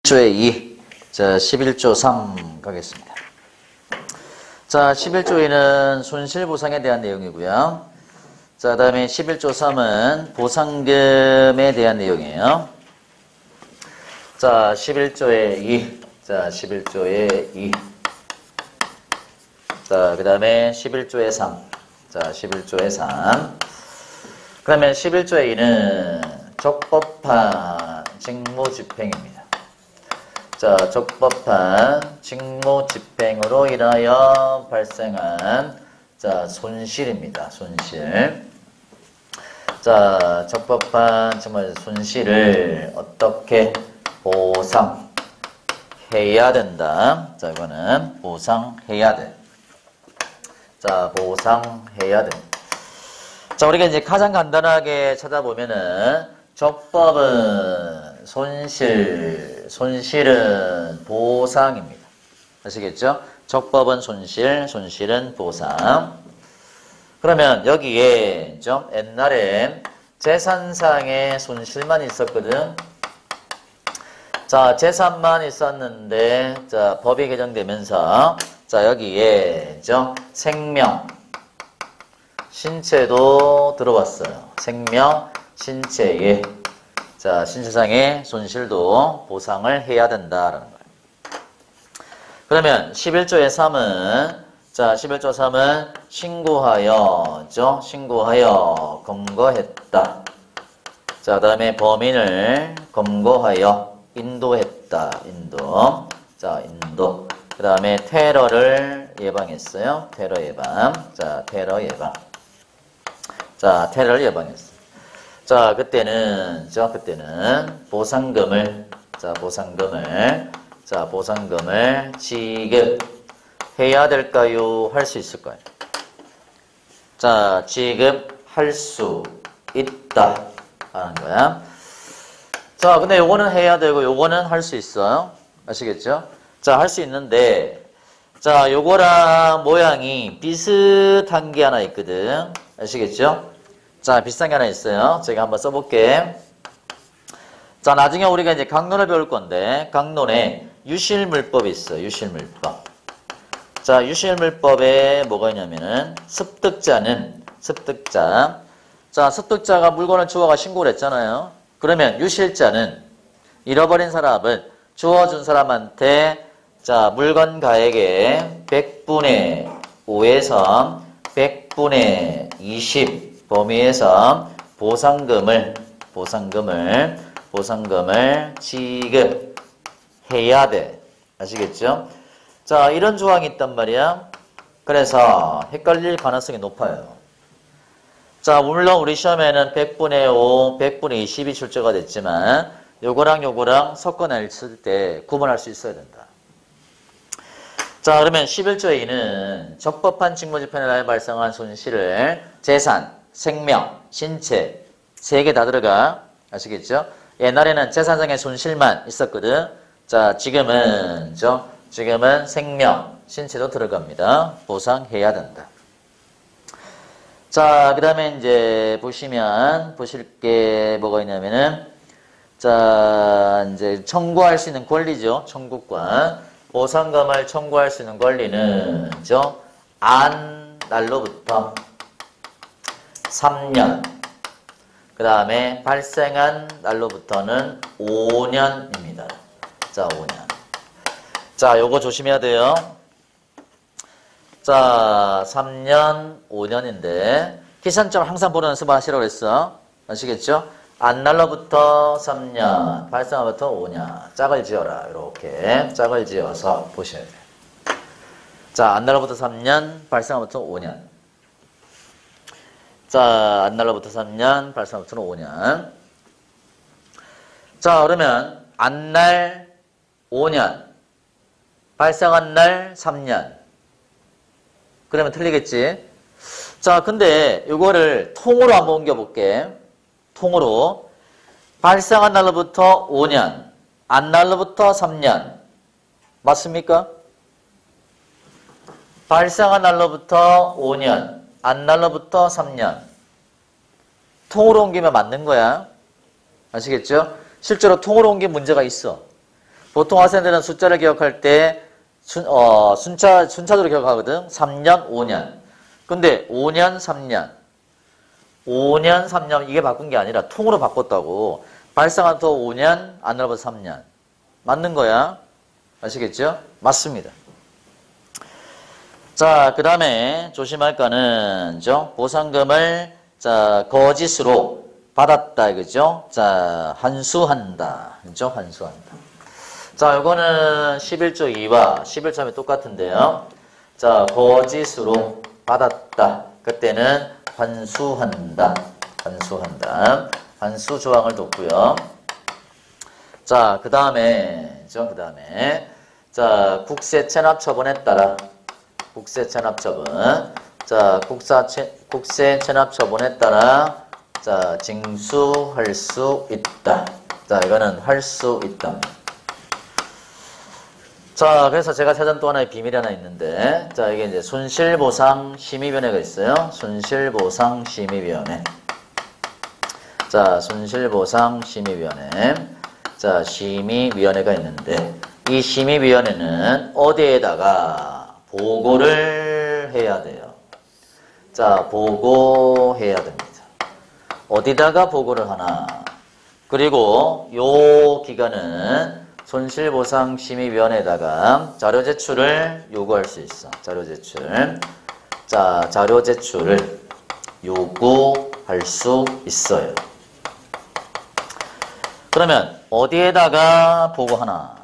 11조의 2, 자, 11조 3 가겠습니다. 자, 11조 2는 손실보상에 대한 내용이고요. 자, 다음에 11조 3은 보상금에 대한 내용이에요. 자, 11조의 2. 자, 11조의 2. 자, 그 다음에 11조의 3. 자, 11조의 3. 그러면 11조의 2는 적법한 직무집행입니다. 자, 적법한 직무집행으로 인하여 발생한 자, 손실입니다. 손실. 자, 적법한 정말 손실을 어떻게 보상해야 된다. 자, 이거는 보상해야 돼. 자, 보상해야 돼. 자, 우리가 이제 가장 간단하게 찾아보면은 적법은 손실은 보상입니다. 아시겠죠? 적법은 손실은 보상. 그러면 여기에 좀 옛날에 재산상의 손실만 있었거든. 자, 재산만 있었는데, 자, 법이 개정되면서, 자, 여기에 좀 생명, 신체도 들어왔어요. 생명, 신체에. 자, 신체상의 손실도 보상을 해야 된다라는 거예요. 그러면 11조의 3은, 자, 11조 3은 신고하여죠. 신고하여 검거했다. 자, 그 다음에 범인을 검거하여 인도했다. 인도. 자, 인도. 그 다음에 테러를 예방했어요. 테러 예방. 자, 테러 예방. 자, 테러를 예방했어요. 자, 그때는 보상금을 지급해야 될까요? 할 수 있을까요? 자, 지급할 수 있다 하는 거야. 자, 근데 요거는 해야 되고 요거는 할 수 있어요. 아시겠죠? 자, 할 수 있는데, 자, 요거랑 모양이 비슷한 게 하나 있거든. 아시겠죠? 자, 비슷한 게 하나 있어요. 제가 한번 써볼게. 자, 나중에 우리가 이제 강론을 배울 건데, 강론에 유실물법이 있어요. 유실물법. 자, 유실물법에 뭐가 있냐면은, 습득자. 자, 습득자가 물건을 주워가 신고를 했잖아요. 그러면 유실자는 잃어버린 사람을 주워준 사람한테, 자, 물건 가액의 100분의 5에서 100분의 20 범위에서 보상금을 지급해야 돼. 아시겠죠? 자, 이런 조항이 있단 말이야. 그래서 헷갈릴 가능성이 높아요. 자, 물론 우리 시험에는 100분의 5, 100분의 20이 출제가 됐지만 요거랑 섞어냈을 때 구분할 수 있어야 된다. 자, 그러면 11조의 2는 적법한 직무집행에 의해 발생한 손실을 재산, 생명, 신체 3개 다 들어가. 아시겠죠? 옛날에는 재산상의 손실만 있었거든. 자, 지금은 생명, 신체도 들어갑니다. 보상해야 된다. 자, 그 다음에 이제 보실 게 뭐가 있냐면은, 자, 이제 청구할 수 있는 권리죠. 청구권. 보상금을 청구할 수 있는 권리는, 안 날로부터 3년. 그 다음에 발생한 날로부터는 5년입니다. 자, 5년. 자, 요거 조심해야 돼요. 자, 3년, 5년인데, 기산점 항상 보는 연습 하시라고 했어. 아시겠죠? 안 날로부터 3년, 발생한부터 5년. 짝을 지어라. 이렇게 짝을 지어서 보셔야 돼요. 자, 안 날로부터 3년, 발생한부터 5년. 자, 안 날로부터 3년, 발생한부터는 5년. 자, 그러면 안 날 5년, 발생한 날 3년. 그러면 틀리겠지? 자, 근데 이거를 통으로 한번 옮겨볼게. 통으로. 발생한 날로부터 5년, 안 날로부터 3년. 맞습니까? 발생한 날로부터 5년, 안 날로부터 3년. 통으로 옮기면 맞는 거야. 아시겠죠? 실제로 통으로 옮긴 문제가 있어. 보통 학생들은 숫자를 기억할 때 순차적으로 기억하거든. 3년, 5년. 근데 5년, 3년. 5년, 3년 이게 바꾼 게 아니라 통으로 바꿨다고. 발상한토 5년, 안 날아봐서 3년. 맞는 거야. 아시겠죠? 맞습니다. 자, 그 다음에 조심할 거는, 보상금을, 자, 거짓으로 받았다, 이거죠? 자, 환수한다. 그죠? 환수한다. 자, 요거는 11조 2와 11조에 똑같은데요. 자, 거짓으로 받았다. 그때는 환수한다. 환수한다. 환수 조항을 뒀고요. 자, 그 다음에, 자, 국세 체납 처분에 따라, 국세 체납 처분. 자, 국세 체납 처분에 따라, 자, 징수할 수 있다. 자, 이거는 할 수 있다. 자, 그래서 제가 찾은 또 하나의 비밀이 하나 있는데, 자, 이게 이제 손실보상 심의위원회가 있어요. 손실보상 심의위원회. 자, 손실보상 심의위원회. 자, 심의위원회가 있는데, 이 심의위원회는 어디에다가 보고를 해야 돼요. 자, 보고해야 됩니다. 어디다가 보고를 하나. 그리고 요 기간은 손실보상심의위원회에다가 자료 제출을 요구할 수 있어. 자료 제출. 자, 자료 제출을 요구할 수 있어요. 그러면 어디에다가 보고하나?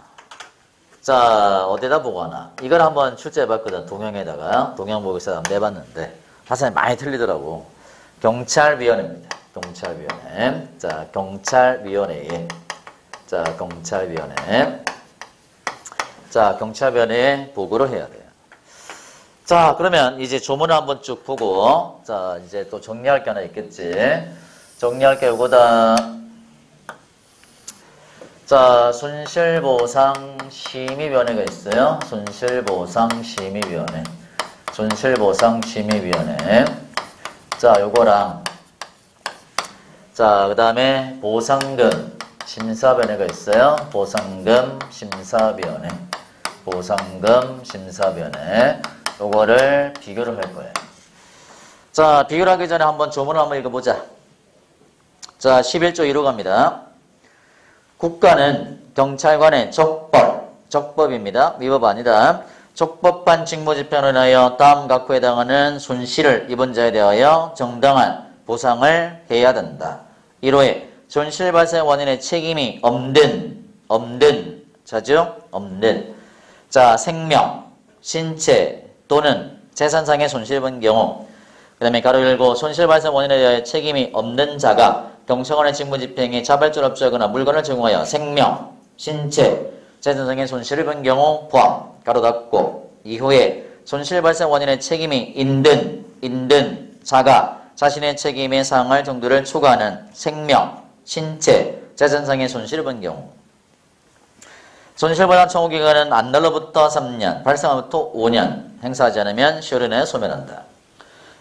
자, 어디에다 보고하나? 이걸 한번 출제해봤거든. 동영에다가. 동영보고서 한번 내봤는데 사실 많이 틀리더라고. 경찰위원회입니다. 경찰위원회. 자, 경찰위원회에. 자, 경찰위원회. 자, 경찰위원회에 보고를 해야 돼요. 자, 그러면 이제 조문을 한번 쭉 보고, 자, 이제 또 정리할 게 하나 있겠지. 정리할 게 요거다. 자, 손실보상심의위원회가 있어요. 손실보상심의위원회. 손실보상심의위원회. 자, 요거랑, 자, 그 다음에 보상금 심사위원회가 있어요. 보상금 심사위원회. 보상금 심사위원회. 요거를 비교를 할 거예요. 자, 비교를 하기 전에 한번 조문을 한번 읽어보자. 자, 11조 1호 갑니다. 국가는 경찰관의 적법입니다. 위법 아니다. 적법한 직무집행을 인하여 다음 각호에 해당하는 손실을 입은 자에 대하여 정당한 보상을 해야 된다. 1호에 손실 발생 원인의 책임이 없는 자죠? 없는 자, 생명, 신체 또는 재산상의 손실을 입은 경우 그 다음에 가로 열고 손실 발생 원인에 대하여 책임이 없는 자가 경찰관의 직무집행에 자발적으로 협조하거나 물건을 제공하여 생명, 신체, 재산상의 손실을 입은 경우 포함 가로 닫고 이후에 손실 발생 원인의 책임이 있는 자가 자신의 책임에 상할 정도를 초과하는 생명, 신체, 재산상의 손실을 입은 경우 손실보상 청구 기간은 안날로부터 3년, 발생하부터 5년 행사하지 않으면 10일 내에 소멸한다.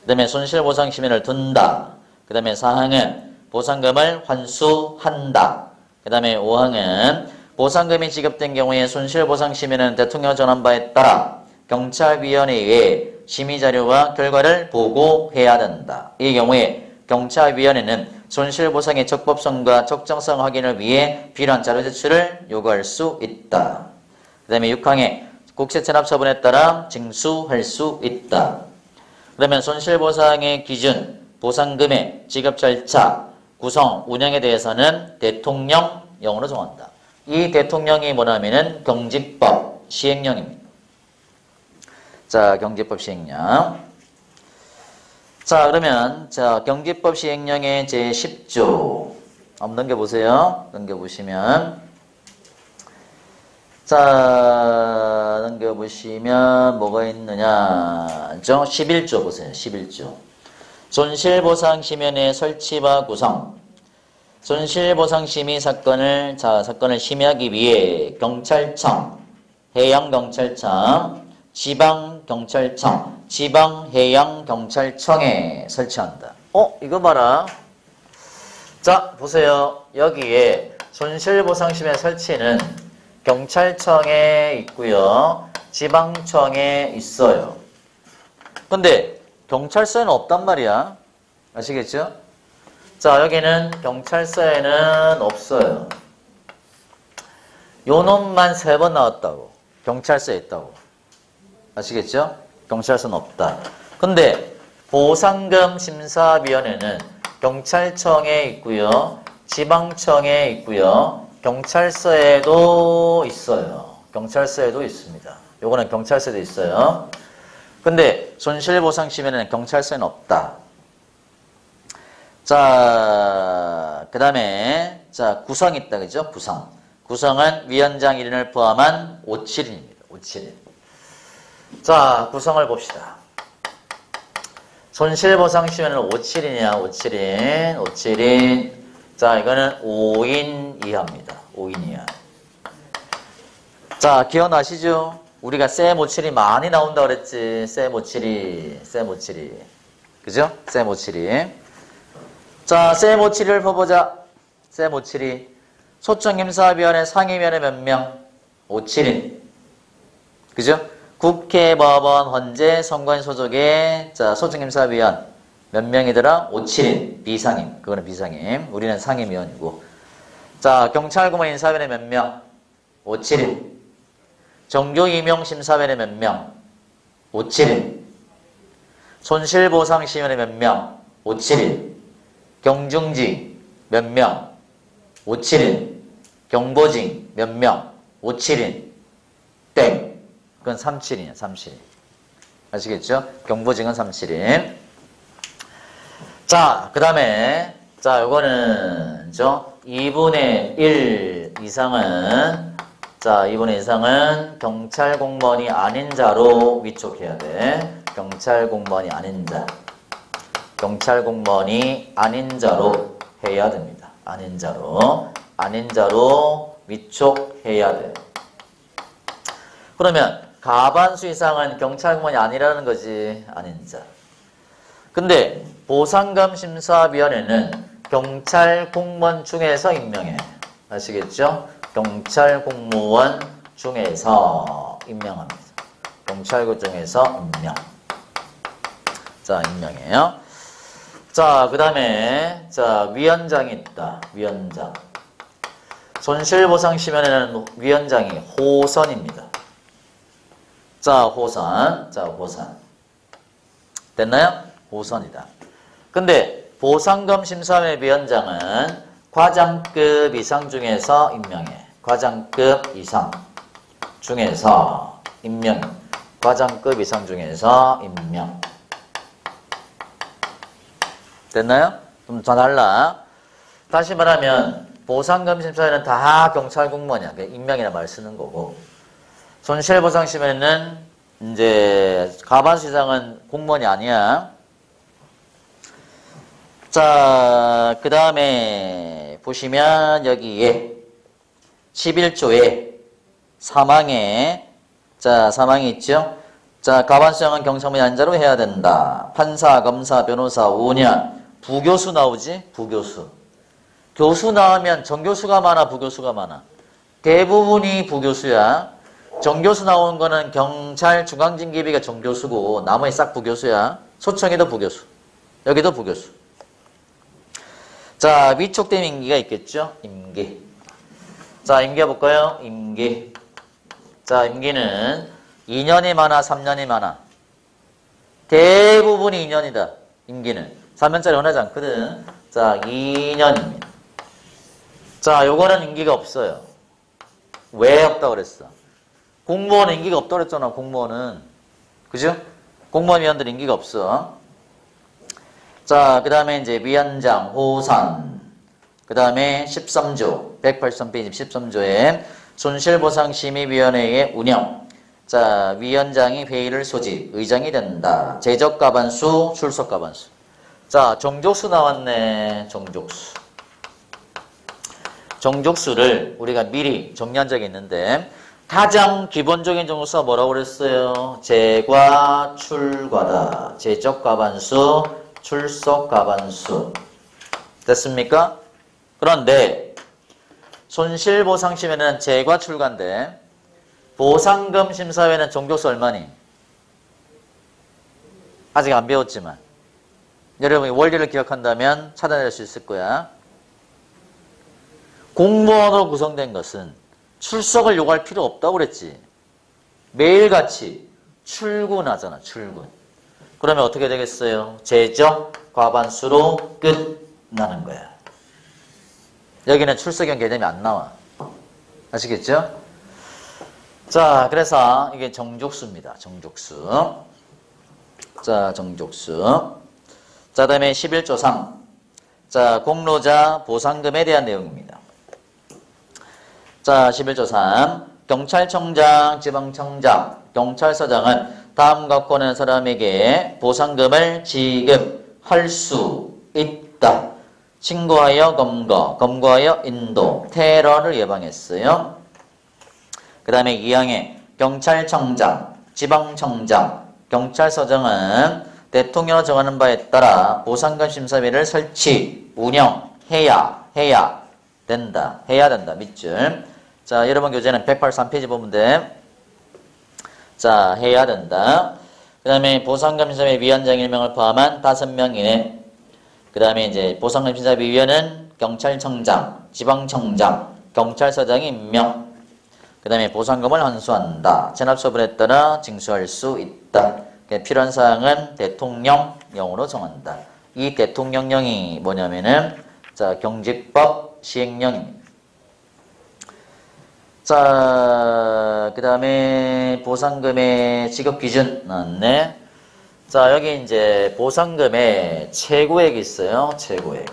그 다음에 손실보상 심의를 둔다. 그 다음에 4항은 보상금을 환수한다. 그 다음에 5항은 보상금이 지급된 경우에 손실보상 심의는 대통령 전한 바에 따라 경찰위원회에 심의자료와 결과를 보고해야 된다. 이 경우에 경찰위원회는 손실보상의 적법성과 적정성 확인을 위해 필요한 자료 제출을 요구할 수 있다. 그 다음에 6항에 국세체납 처분에 따라 징수할 수 있다. 그러면 손실보상의 기준, 보상금의 지급 절차, 구성, 운영에 대해서는 대통령령으로 정한다. 이 대통령이 뭐냐면은 경직법 시행령입니다. 자, 경직법 시행령. 자, 그러면 자, 경직법 시행령의 제10조 한번 넘겨보세요. 넘겨보시면 자, 넘겨보시면 뭐가 있느냐. 11조 보세요. 11조. 손실보상심의위원회 설치와 구성. 손실보상심의 사건을 심의하기 위해 경찰청, 해양경찰청, 지방경찰청, 지방해양경찰청에 설치한다. 이거 봐라. 자, 보세요. 여기에 손실보상심의 설치는 경찰청에 있고요. 지방청에 있어요. 근데 경찰서에는 없단 말이야. 아시겠죠? 자, 여기는 경찰서에는 없어요. 요 놈만 3번 나왔다고. 경찰서에 있다고. 아시겠죠? 경찰서는 없다. 근데 보상금 심사위원회는 경찰청에 있고요. 지방청에 있고요. 경찰서에도 있어요. 경찰서에도 있습니다. 요거는 경찰서에도 있어요. 근데 손실보상심의는 경찰서에는 없다. 자, 그 다음에 자 구성 있다. 그죠? 구성은 위원장 1인을 포함한 57인입니다. 57인. 자, 구성을 봅시다. 손실보상심의는 57인이야. 57인. 자, 이거는 5인 이하입니다. 5인 이하. 자, 기억나시죠? 우리가 쌤57이 많이 나온다 그랬지. 쌤57이. 그죠? 쌤57이. 자, 쌤57이를 봐보자. 쌤57이. 소청심사위원회 상임위원회 몇 명? 57인. 그죠? 국회, 법원, 헌재, 선관위 소속의 자, 소청심사위원 몇 명이더라? 57인. 비상임. 그거는 비상임. 우리는 상임위원이고. 자, 경찰공무원 인사위원회 몇 명? 57인. 정교임용심사위원회 몇 명? 57인. 손실보상심의원회 몇 명? 57인. 경중지 몇 명? 57인. 경보징 몇 명? 57인. 땡. 그건 37인이야. 37인. 아시겠죠? 경보징은 37인. 자, 그 다음에 자, 요거는 2분의 1 이상은 자, 2분의 1 이상은 경찰 공무원이 아닌 자로 위촉해야 돼. 경찰 공무원이 아닌 자. 경찰 공무원이 아닌 자로 해야 됩니다. 아닌 자로 위촉해야 돼. 그러면 과반수 이상은 경찰 공무원이 아니라는 거지. 아닌 자. 근데 보상금심사위원회는 경찰 공무원 중에서 임명해. 아시겠죠? 경찰 공무원 중에서 임명합니다. 경찰국 중에서 임명. 자, 임명해요. 자, 그 다음에 자, 위원장이 있다. 위원장. 손실보상심의원회는 위원장이 호선입니다. 자, 호선. 됐나요? 호선이다. 근데 보상금심사위원회 위원장은 과장급 이상 중에서 임명해. 과장급 이상 중에서 임명. 과장급 이상 중에서 임명. 됐나요? 좀 더 달라. 다시 말하면 보상금심사위원회는 다 경찰 공무원이야. 임명이라 말 쓰는 거고. 손실보상심의원회는 이제 과반수 이상은 공무원이 아니야. 자, 그 다음에 보시면 여기에 11조에 사망에 자, 사망이 있죠. 자, 과반수형은 경찰공무원이 아닌 자로 해야 된다. 판사, 검사, 변호사 5년. 부교수 나오지? 부교수. 교수 나오면 정교수가 많아, 부교수가 많아? 대부분이 부교수야. 정교수 나오는 거는 경찰 중앙징계비가 정교수고 나머지 싹 부교수야. 소청에도 부교수. 여기도 부교수. 자, 위촉된 임기가 있겠죠? 임기. 자, 임기 해볼까요? 임기. 자, 임기는 2년이 많아, 3년이 많아? 대부분이 2년이다. 임기는. 3년짜리 원하지 않거든. 자, 2년입니다. 자, 요거는 임기가 없어요. 왜 없다고 그랬어? 공무원은 임기가 없다고 그랬잖아, 공무원은. 그죠? 공무원 위원들 임기가 없어. 자, 그 다음에 이제 위원장, 호선. 그 다음에 13조, 183페이지 13조에 손실보상심의위원회의 운영. 자, 위원장이 회의를 소집, 의장이 된다. 제적과반수, 출석과반수. 자, 정족수 나왔네, 정족수. 정족수를 우리가 미리 정리한 적이 있는데 가장 기본적인 정족수가 뭐라고 그랬어요? 제과, 출과다. 제적과반수, 출석과반수. 됐습니까? 그런데 손실보상심에는 재과 출가인데 보상금 심사위원회는 종족수 얼마니? 아직 안 배웠지만 여러분이 원리를 기억한다면 찾아낼 수 있을 거야. 공무원으로 구성된 것은 출석을 요구할 필요 없다고 그랬지. 매일같이 출근하잖아. 출근. 그러면 어떻게 되겠어요? 재적 과반수로 끝나는 거야. 여기는 출석형 개념이 안 나와. 아시겠죠? 자, 그래서 이게 정족수입니다. 정족수. 자, 정족수. 자, 다음에 11조 3. 자, 공로자 보상금에 대한 내용입니다. 자, 11조 3. 경찰청장, 지방청장, 경찰서장은 다음과 권한 사람에게 보상금을 지급할 수 있다. 신고하여 검거, 검거하여 인도, 테러를 예방했어요. 그 다음에 2항에 경찰청장, 지방청장, 경찰서장은 대통령이 정하는 바에 따라 보상금 심사위를 설치, 운영해야 된다. 해야 된다. 밑줄. 자, 여러분 교재는 183페이지 보면 돼. 자, 해야 된다. 그 다음에 보상금 심사위 위원장 1명을 포함한 5명 이내. 그 다음에 이제 보상금 심사위 위원은 경찰청장, 지방청장, 경찰서장이 임명. 그 다음에 보상금을 환수한다. 체납처분에 따라 징수할 수 있다. 필요한 사항은 대통령령으로 정한다. 이 대통령령이 뭐냐면은 자, 경직법 시행령입니다. 자, 그 다음에 보상금의 지급 기준 나왔네. 자, 여기 이제 보상금의 최고액이 있어요. 최고액.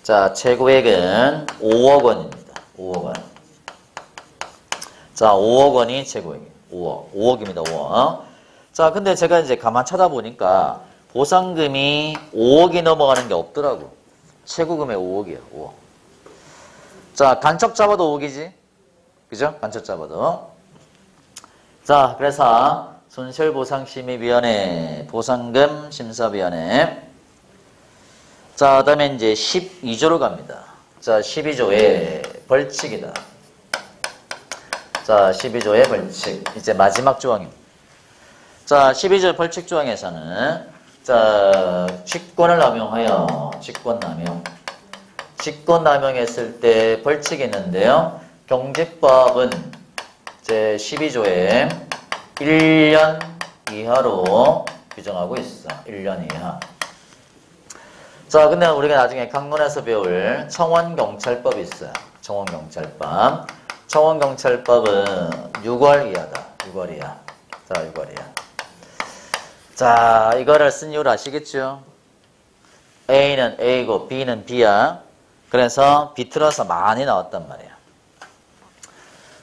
자, 최고액은 5억 원입니다. 5억 원. 자, 5억 원이 최고액이에요. 5억. 5억입니다. 5억. 자, 근데 제가 이제 가만 찾아보니까 보상금이 5억이 넘어가는 게 없더라고. 최고금액 5억이에요. 5억. 자, 간첩 잡아도 5억이지. 그죠? 간첩 잡아도. 자, 그래서 손실보상심의위원회, 보상금 심사위원회. 자, 그 다음에 이제 12조로 갑니다. 자, 12조의 벌칙이다. 자, 12조의 벌칙. 이제 마지막 조항입니다. 자, 12조 벌칙 조항에서는 자, 직권을 남용하여 직권남용. 직권남용했을 때 벌칙이 있는데요. 경직법은 제 12조에 1년 이하로 규정하고 있어. 1년 이하. 자, 근데 우리가 나중에 강론에서 배울 청원경찰법이 있어요. 청원경찰법. 청원경찰법은 6월 이하다. 6월 이하. 자, 6월 이하. 자, 이거를 쓴 이유를 아시겠죠? A는 A고 B는 B야. 그래서 비틀어서 많이 나왔단 말이야.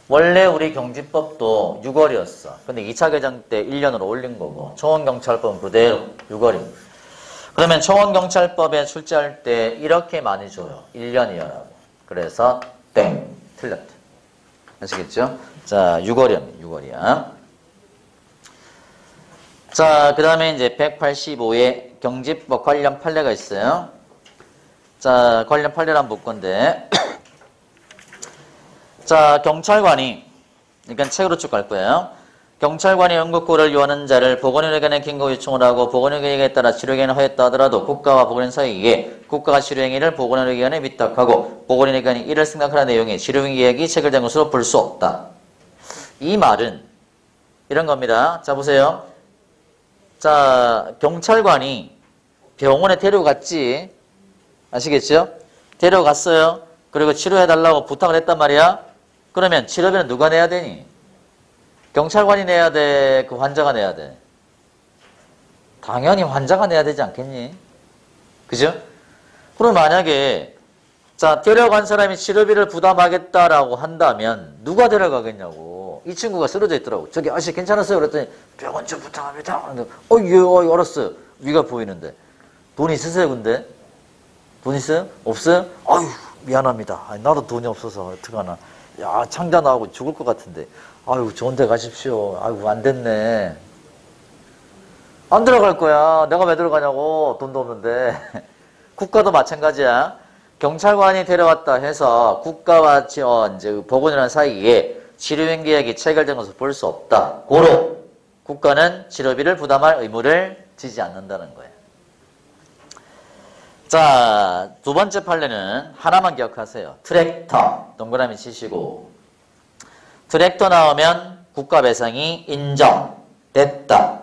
원래 우리 경지법도 6월이었어. 근데 2차 개정 때 1년으로 올린 거고 청원경찰법은 그대로 6월입니다. 그러면 청원경찰법에 출제할 때 이렇게 많이 줘요. 1년 이하라고. 그래서 땡. 틀렸다. 아시겠죠? 자, 6월이야. 6월이야. 자, 그 다음에 이제 185에 경지법 관련 판례가 있어요. 자, 관련 판례를 한번 볼 건데. 자, 경찰관이, 그러니까 책으로 쭉 갈 거예요. 경찰관이 연극고를 요하는 자를 보건의료기관에 긴급 요청을 하고 보건의료기관에 따라 치료행위를 하였다 하더라도 국가와 보건의료 사이에 국가가 치료행위를 보건의료기관에 위탁하고 보건의료기관이 이를 생각하는 내용의 치료행위 계획이 체결된 것으로 볼 수 없다. 이 말은 이런 겁니다. 자, 보세요. 자, 경찰관이 병원에 데려갔지. 아시겠죠? 데려갔어요. 그리고 치료해달라고 부탁을 했단 말이야. 그러면 치료비는 누가 내야 되니? 경찰관이 내야 돼? 그 환자가 내야 돼? 당연히 환자가 내야 되지 않겠니? 그죠? 그럼 만약에 자, 데려간 사람이 치료비를 부담하겠다라고 한다면 누가 데려가겠냐고. 이 친구가 쓰러져 있더라고. 저기 아저씨 괜찮았어요? 그랬더니 병원 좀 부탁합니다. 예, 알았어요. 위가 보이는데. 돈 있으세요, 근데? 돈 있어요? 없어요? 아유, 미안합니다. 아니, 나도 돈이 없어서 어떡하나. 야, 창자 나오고 죽을 것 같은데. 아유, 좋은 데 가십시오. 아유, 안 됐네. 안 들어갈 거야. 내가 왜 들어가냐고. 돈도 없는데. 국가도 마찬가지야. 경찰관이 데려왔다 해서 국가와 이제 보건이라는 사이에 치료행 계약이 체결된 것을 볼 수 없다. 고로 국가는 치료비를 부담할 의무를 지지 않는다는 거예요. 자, 두 번째 판례는 하나만 기억하세요. 트랙터 동그라미 치시고 트랙터 나오면 국가 배상이 인정됐다.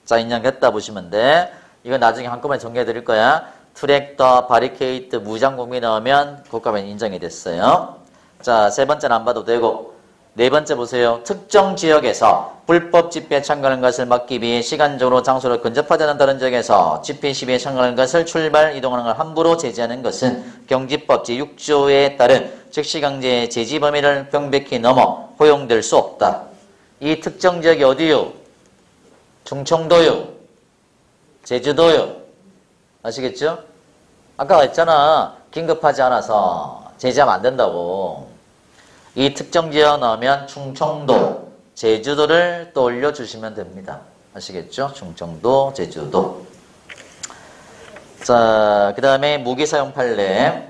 자, 인정됐다 보시면 돼. 이거 나중에 한꺼번에 정리해 드릴 거야. 트랙터, 바리케이트, 무장공비 나오면 국가 배상 인정이 됐어요. 자, 세 번째는 안 봐도 되고 네 번째 보세요. 특정 지역에서 불법 집회에 참가하는 것을 막기 위해 시간적으로 장소를 근접하지 않은 다른 지역에서 집회 시위에 참가하는 것을 출발, 이동하는 걸 함부로 제지하는 것은 경지법 제6조에 따른 즉시강제 제지 범위를 명백히 넘어 허용될 수 없다. 이 특정 지역이 어디요? 충청도요? 제주도요? 아시겠죠? 아까 했잖아. 긴급하지 않아서 제지하면 안 된다고. 이 특정 지역 나오면 충청도, 제주도를 떠올려 주시면 됩니다. 아시겠죠? 충청도, 제주도. 자, 그 다음에 무기사용 판례.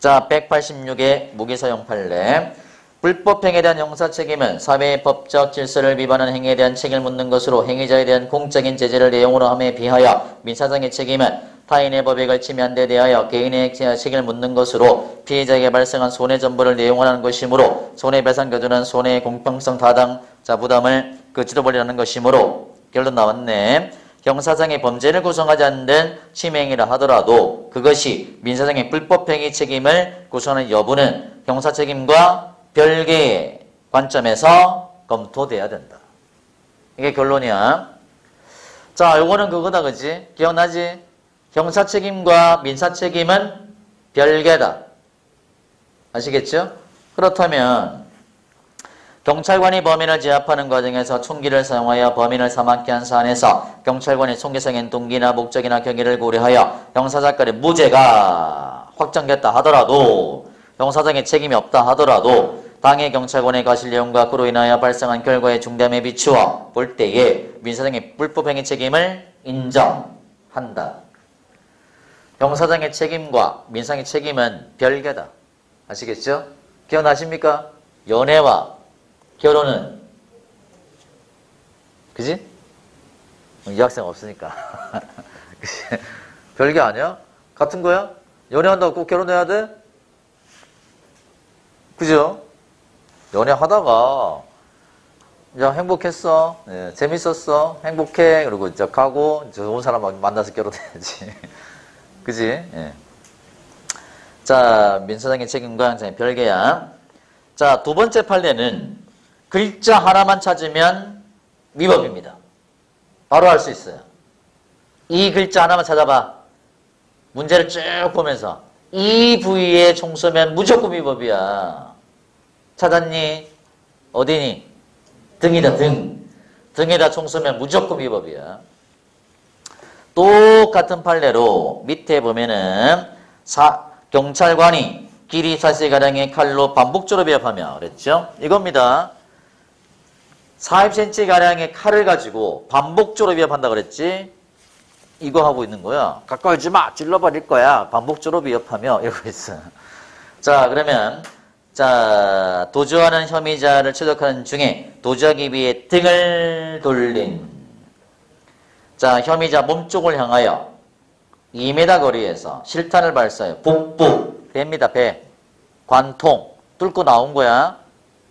자, 186의 무기사용 판례. 불법 행위에 대한 형사 책임은 사회의 법적 질서를 위반하는 행위에 대한 책임을 묻는 것으로 행위자에 대한 공적인 제재를 내용으로 함에 비하여 민사상의 책임은 타인의 법익을 침해한 데 대하여 개인의 책임을 묻는 것으로 피해자에게 발생한 손해 전부를 내용하는 것이므로 손해배상 기준은 손해의 공평성 타당자 부담을 지도벌이라는 것이므로 결론 나왔네. 형사상의 범죄를 구성하지 않는 침해행위라 하더라도 그것이 민사상의 불법행위 책임을 구성하는 여부는 형사책임과 별개의 관점에서 검토돼야 된다. 이게 결론이야. 자, 요거는 그거다, 그지? 기억나지? 형사책임과 민사책임은 별개다. 아시겠죠? 그렇다면 경찰관이 범인을 제압하는 과정에서 총기를 사용하여 범인을 사망케 한 사안에서 경찰관이 총기사용 동기나 목적이나 경위를 고려하여 형사사건의 무죄가 확정됐다 하더라도 형사상의 책임이 없다 하더라도 당해 경찰관의 과실 내용과 그로 인하여 발생한 결과의 중대함에 비추어 볼 때에 민사상의 불법행위 책임을 인정한다. 형사상의 책임과 민사상의 책임은 별개다. 아시겠죠? 기억나십니까? 연애와 결혼은 그지? 이 학생 없으니까 별개 아니야? 같은 거야? 연애한다고 꼭 결혼해야 돼? 그죠? 연애하다가 야 행복했어, 네, 재밌었어, 행복해, 그리고 이제 가고 좋은 사람 만나서 결혼해야지. 그지? 예. 자, 민사상의 책임과 형사상의 별개야. 자, 두 번째 판례는 글자 하나만 찾으면 위법입니다. 바로 알 수 있어요. 이 글자 하나만 찾아봐. 문제를 쭉 보면서 이 부위에 총 쏘면 무조건 위법이야. 찾았니? 어디니? 등이다, 등. 등에다 총 쏘면 무조건 위법이야. 똑같은 판례로 밑에 보면은 경찰관이 길이 40가량의 칼로 반복적으로 위협하며 그랬죠? 이겁니다. 40cm가량의 칼을 가지고 반복적으로 위협한다 그랬지? 이거 하고 있는 거야. 가까이 오지 마! 찔러버릴 거야. 반복적으로 위협하며 이러고 있어. 자, 그러면 자, 도주하는 혐의자를 추적하는 중에 도주하기 위해 등을 돌린 자, 혐의자 몸쪽을 향하여 2m 거리에서 실탄을 발사해 복부, 배입니다, 배. 관통, 뚫고 나온 거야.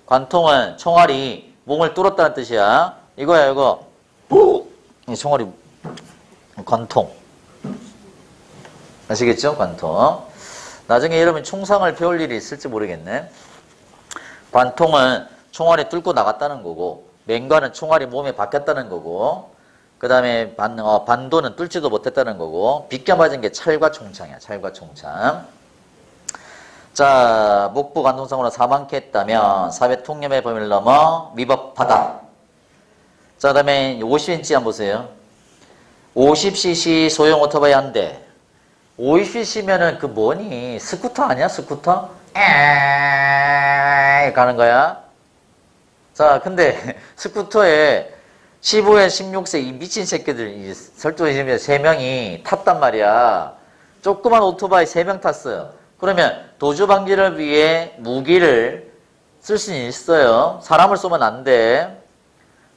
관통은 총알이 몸을 뚫었다는 뜻이야. 이거야, 이거. 이 총알이 관통. 아시겠죠? 관통. 나중에 여러분 총상을 배울 일이 있을지 모르겠네. 관통은 총알이 뚫고 나갔다는 거고, 맹관은 총알이 몸에 박혔다는 거고, 그 다음에 반도는 뚫지도 못했다는 거고, 비껴 맞은 게 찰과 총창이야. 찰과 총창. 자, 목부 관통상으로 사망케 했다면 사회 통념의 범위를 넘어 위법하다. 자, 그 다음에 50cm 한번 보세요. 50cc 소형 오토바이 한 대. 50cc면은 그 뭐니? 스쿠터 아니야? 스쿠터? 에이 가는 거야. 자, 근데 스쿠터에 15에 16세 이 미친 새끼들 설득의 3명이 탔단 말이야. 조그만 오토바이 3명 탔어요. 그러면 도주 방지를 위해 무기를 쓸 수는 있어요. 사람을 쏘면 안 돼.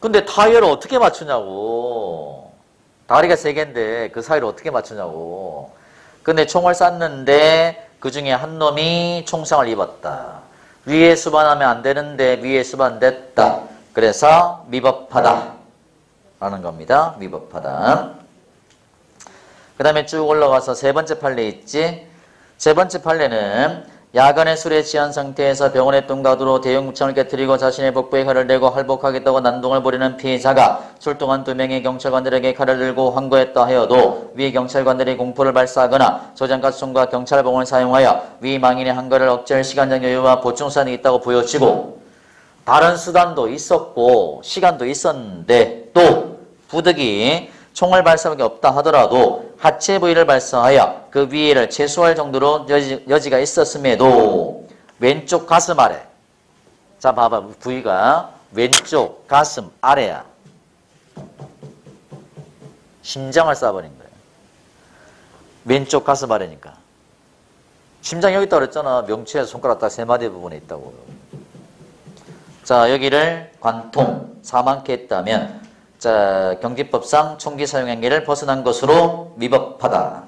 근데 타이어를 어떻게 맞추냐고. 다리가 3개인데 그 사이를 어떻게 맞추냐고. 근데 총을 쐈는데 그 중에 한 놈이 총상을 입었다. 위에 수반하면 안 되는데 위에 수반됐다. 그래서 위법하다 라는 겁니다. 위법하다. 그 다음에 쭉 올라가서 세 번째 판례 있지. 세 번째 판례는 야간에 술에 취한 상태에서 병원에 뚱가두로 대형 무창을 깨뜨리고 자신의 복부에 칼을 대고 할복하겠다고 난동을 부리는 피해자가 출동한 2명의 경찰관들에게 칼을 들고 항거했다 하여도 위 경찰관들이 공포를 발사하거나 소장가스총과 경찰봉을 사용하여 위 망인의 항거를 억제할 시간적 여유와 보충수단이 있다고 부여치고 다른 수단도 있었고 시간도 있었는데 또 부득이 총을 발사한 게 없다 하더라도 하체 부위를 발사하여 그 위해를 최소화할 정도로 여지가 있었음에도 왼쪽 가슴 아래, 자 봐봐, 부위가 왼쪽 가슴 아래야. 심장을 쏴버린 거예요. 왼쪽 가슴 아래니까. 심장 여기 있다고 그랬잖아. 명치에서 손가락 딱 3마디 부분에 있다고. 자, 여기를 관통, 사망케 했다면 자, 경기법상 총기 사용 행위를 벗어난 것으로 위법하다.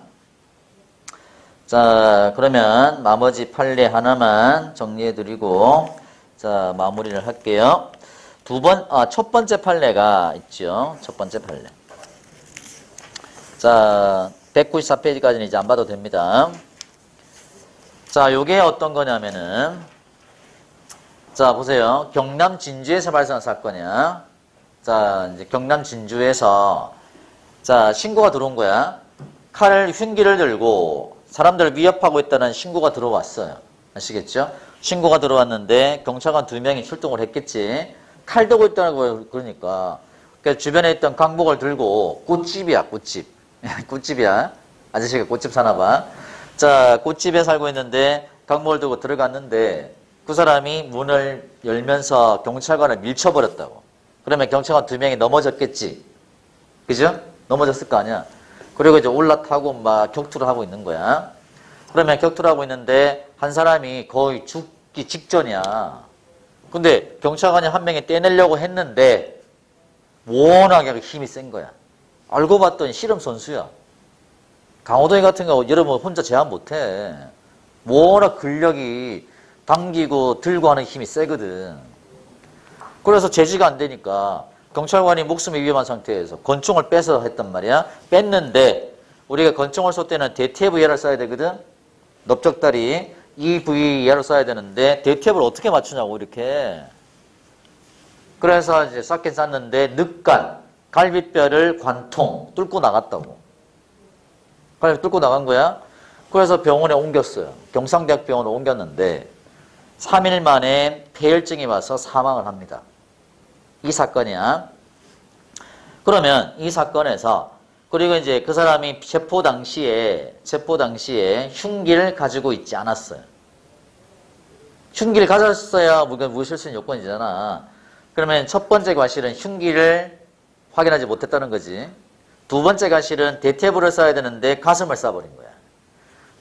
자, 그러면 나머지 판례 하나만 정리해드리고 자, 마무리를 할게요. 첫 번째 판례가 있죠. 첫 번째 판례. 자, 194페이지까지는 이제 안 봐도 됩니다. 자, 요게 어떤 거냐면은 자, 보세요. 경남 진주에서 발생한 사건이야. 자, 이제 경남 진주에서 자, 신고가 들어온 거야. 흉기를 들고 사람들을 위협하고 있다는 신고가 들어왔어요. 아시겠죠? 신고가 들어왔는데 경찰관 2명이 출동을 했겠지. 칼 들고 있다는 거 그러니까. 그러니까 주변에 있던 강목을 들고 꽃집이야, 꽃집. 꽃집이야. 아저씨가 꽃집 사나 봐. 자, 꽃집에 살고 있는데 강목을 들고 들어갔는데 그 사람이 문을 열면서 경찰관을 밀쳐버렸다고. 그러면 경찰관 2명이 넘어졌겠지. 그죠? 넘어졌을 거 아니야. 그리고 이제 올라타고 막 격투를 하고 있는 거야. 그러면 격투를 하고 있는데 한 사람이 거의 죽기 직전이야. 근데 경찰관이 한 명이 떼내려고 했는데 워낙에 힘이 센 거야. 알고 봤더니 씨름 선수야. 강호동이 같은 거 여러분 혼자 제압 못해. 워낙 근력이 당기고 들고 하는 힘이 세거든. 그래서 제지가 안 되니까 경찰관이 목숨이 위험한 상태에서 권총을 빼서 했단 말이야. 뺐는데 우리가 권총을 쏠 때는 대퇴부 예를 써야 되거든. 넓적다리 이 부위 예를 써야 되는데 대퇴부를 어떻게 맞추냐고 이렇게. 그래서 이제 쐈긴 쐈는데 늑간 갈비뼈를 관통 뚫고 나갔다고. 갈비 뚫고 나간 거야. 그래서 병원에 옮겼어요. 경상대학 병원에 옮겼는데 3일 만에 폐혈증이 와서 사망을 합니다. 이 사건이야. 그러면 이 사건에서 그리고 이제 그 사람이 체포 당시에 흉기를 가지고 있지 않았어요. 흉기를 가졌어야 무실 수 있는 요건이잖아. 그러면 첫 번째 과실은 흉기를 확인하지 못했다는 거지. 두 번째 과실은 대퇴부를 쏴야 되는데 가슴을 쏴버린 거야.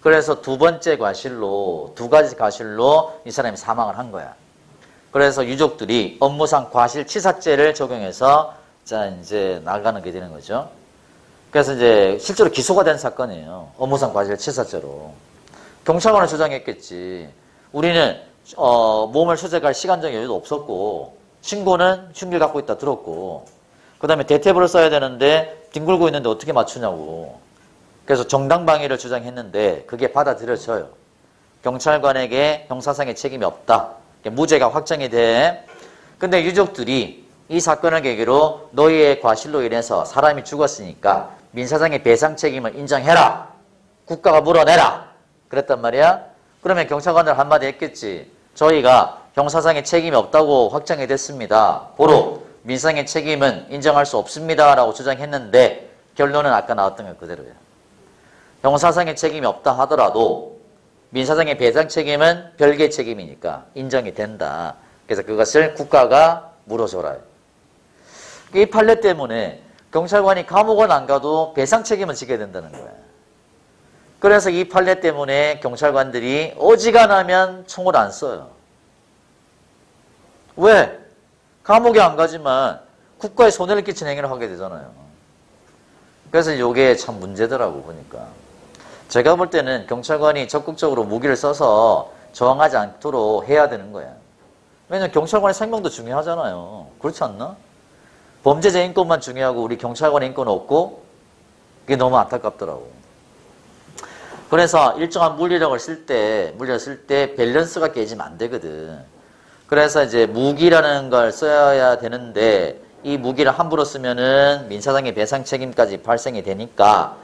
그래서 두 번째 과실로, 두 가지 과실로 이 사람이 사망을 한 거야. 그래서 유족들이 업무상 과실치사죄를 적용해서 자, 이제 나가는 게 되는 거죠. 그래서 이제 실제로 기소가 된 사건이에요. 업무상 과실치사죄로. 경찰관은 주장했겠지. 우리는, 몸을 수색할 시간적 여유도 없었고, 신고는 흉기를 갖고 있다 들었고, 그 다음에 대퇴부를 써야 되는데, 뒹굴고 있는데 어떻게 맞추냐고. 그래서 정당방위를 주장했는데, 그게 받아들여져요. 경찰관에게 형사상의 책임이 없다. 무죄가 확정이 돼. 근데 유족들이 이 사건을 계기로 너희의 과실로 인해서 사람이 죽었으니까 민사상의 배상 책임을 인정해라. 국가가 물어내라. 그랬단 말이야. 그러면 경찰관들 한마디 했겠지. 저희가 형사상의 책임이 없다고 확정이 됐습니다. 고로 민사상의 책임은 인정할 수 없습니다. 라고 주장했는데 결론은 아까 나왔던 것 그대로예요. 형사상의 책임이 없다 하더라도 민사상의 배상 책임은 별개의 책임이니까 인정이 된다. 그래서 그것을 국가가 물어줘라. 이 판례 때문에 경찰관이 감옥은 안 가도 배상 책임은 지게 된다는 거야. 그래서 이 판례 때문에 경찰관들이 어지간하면 총을 안 써요. 왜? 감옥에 안 가지만 국가에 손해를 끼치는 행위를 하게 되잖아요. 그래서 이게 참 문제더라고 보니까. 제가 볼 때는 경찰관이 적극적으로 무기를 써서 저항하지 않도록 해야 되는 거야. 왜냐면 경찰관의 생명도 중요하잖아요. 그렇지 않나? 범죄자 인권만 중요하고 우리 경찰관의 인권은 없고 그게 너무 안타깝더라고. 그래서 일정한 물리력을 쓸 때 밸런스가 깨지면 안 되거든. 그래서 이제 무기라는 걸 써야 되는데 이 무기를 함부로 쓰면은 민사상의 배상 책임까지 발생이 되니까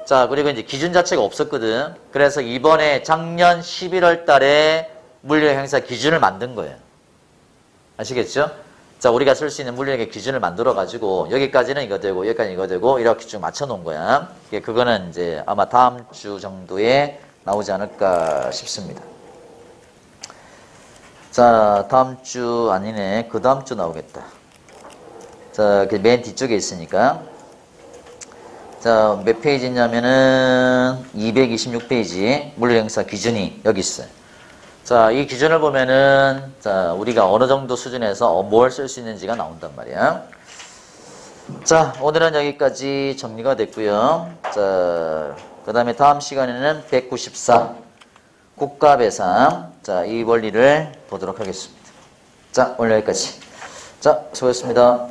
자, 그리고 이제 기준 자체가 없었거든. 그래서 이번에 작년 11월 달에 물리력 행사 기준을 만든 거예요. 아시겠죠? 자, 우리가 쓸 수 있는 물리력의 기준을 만들어가지고 여기까지는 이거 되고 여기까지는 이거 되고 이렇게 쭉 맞춰놓은 거야. 그거는 이제 아마 다음 주 정도에 나오지 않을까 싶습니다. 자, 다음 주 아니네. 그 다음 주 나오겠다. 자, 맨 뒤쪽에 있으니까. 자, 몇 페이지냐면은 226페이지 물리력행사 기준이 여기 있어요. 자, 이 기준을 보면은 자, 우리가 어느 정도 수준에서 뭘 쓸 수 있는지가 나온단 말이야. 자, 오늘은 여기까지 정리가 됐고요. 자, 그 다음에 다음 시간에는 194 국가배상. 자, 이 원리를 보도록 하겠습니다. 자, 오늘 여기까지. 자, 수고했습니다.